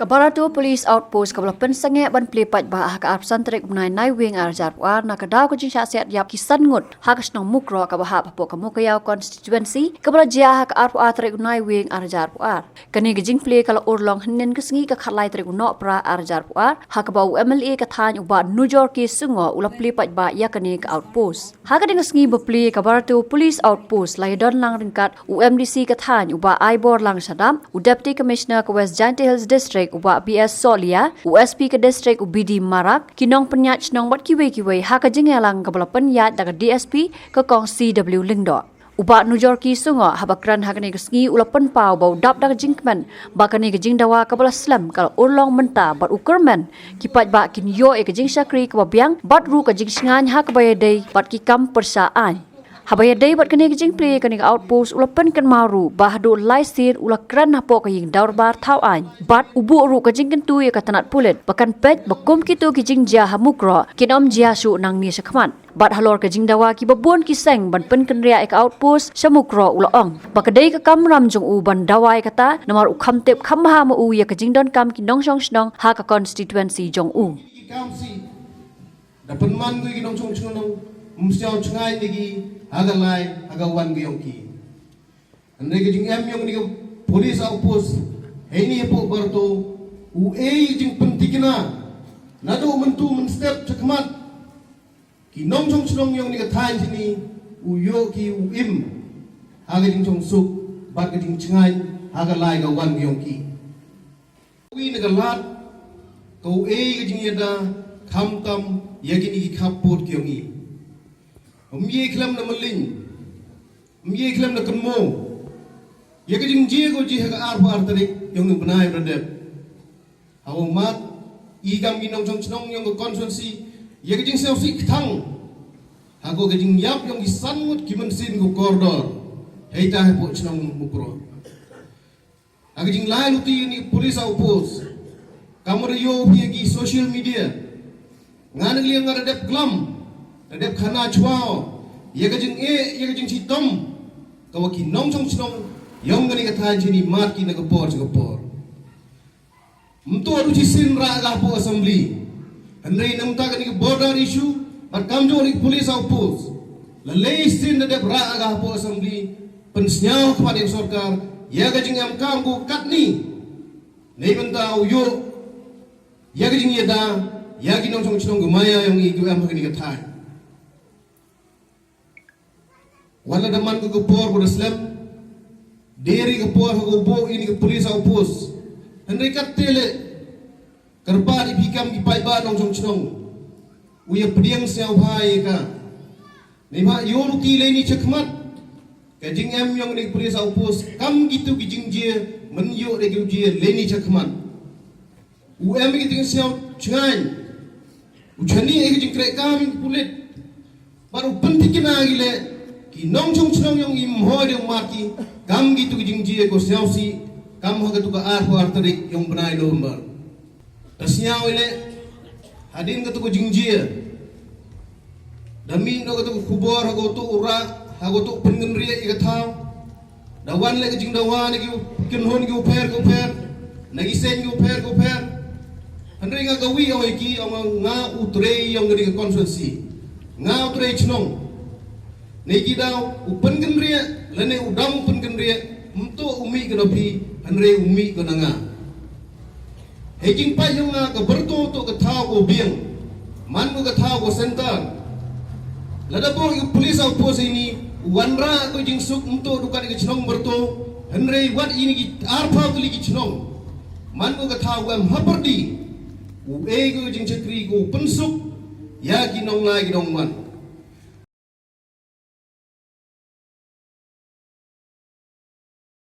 Kabaratu Police Outpost kabla pensenge ban plepat bah ka arsan trek unai nai wing arjar war na kada ko jing syasiat yap kisan ngut hakas nong mukro ka bah papo ka mukayau constituency kabla jia ka arpu trek unai wing arjar war kani gijing play kala urlong hnen kesengi ka khalai trek uno pra arjar war hakabau MLA ka than uba nujor ki sungo ula plepat ba ya kani ka outpost hakading sengi be play kabaratu Police Outpost lai don lang ringkat UMDC ka than uba aibor lang sadam u Deputy Commissioner ka West Jaintia Hills District uba BS Solia, USP ke District UBD Marak, kinong penyat nong bat kiwe haka jengelang kabala penyat daga DSP ke kong CW Lingdo. Uba nujor ki sungo habakran hakani kesengi ulapan pau bau dap daga jingkmen bakani ke jing dawa kabala slam kala urlong menta bat ukermen kipat ba kin yo e ke jing syakri kababiang bat ru ke jing singan hakabaya day bat ki kam persaan. Habaya day bat kani kijing play kani outpost ulapan kan maru bahdu laisir ula kran hapo kaying daurbar thawan bat ubu ru kijing kentu ya katanat pulet bakan pet bakum kitu kijing jah hamukro kinom jah su nang ni sakman bat halor kijing dawa ki babon kiseng ban pen kenria ek outpost samukro ula ong bakadai ka kam ram jong u ban dawai kata namar u kham tep kham ha ma u ya kijing don kam kinong song snong ha ka constituency jong u dapat man gue kinong song snong mstiao chngai nigi agalai agawan giyongki andre gijing yong ni police outpost heni po barto u jing pentikina nado mentu men step chakmat ki nong chong chnong yong ni ka thain sini u yo ki u im aga jing chong suk bat gijing chngai agalai agawan giyongki wi na galat ko gijing yada kham tam yagini ki khapot giyongi umye klam na maling umye klam na kanmo ye ka jing je go ji ha ar par tarik yong nu banai bradep hawo mat I gam gi nong chong chnong yong ko constituency ye ka jing sel si thang ha go ka jing yap yong gi san mut ki man sin go corridor hei ta he po chnong mukro ha jing lai lu ti ni police outpost kamor yo hi gi social media ngan li ngar dep glam dep khana chwao ye ka jing chi tom ka wa ki nong chong chnong yong gani ka tha jini mat ki na ka por mto ru chi sin ra la po assembly andrei nam ta ka ni border issue but kam jo ni police outpost la lei sin na dep ra ga po assembly pen snyao khwa de sarkar ye ka jing am kam go kat ni nei ban ta u yo ye ka jing ye da ya ki nong chong chnong ga maya yong I ku am ka ni ka tha wala daman ko por ko Islam deri ko por ko bo ini ko police outpost henry katele karbari bikam ki pai ba nong chong chnong uya pediang siau bhai ka nei ma yor ti le ni chakmat ka jing em yong ni police outpost kam gitu ki jing je men yo re ki je le ni chakmat u em ki ting siau chngan u chani e ki jing kre kam pulit baru pentikina gile ki nong chong chnong yong im hoi de mati kam gitu ki jing je ko siausi kam ho ka tu ka ar ho ar tarik yong banai November tasnya wele hadin ka tu ko jing je dami no ka tu khubor ha go tu ura ha go tu pengen ria I ka thau dawan le ka jing dawan ki kin hon ki ko pher nagi sen ki ko pher andre nga gawi o ki nga utre yong ni ka constituency nga utre chnong nei gi daw upan gendria lane udam upan gendria mto umi ganapi andre umi gananga hejing pa yung ka berto to ka thaw go biang man go ka thaw go center lada bo yung police outpost ini wanra ko jing suk mto dukan ka chnong berto andre wat ini ki arpha ko li ki chnong man go ka thaw go am haperdi u go jing chakri go pensuk ya ki nong ngai ki nong man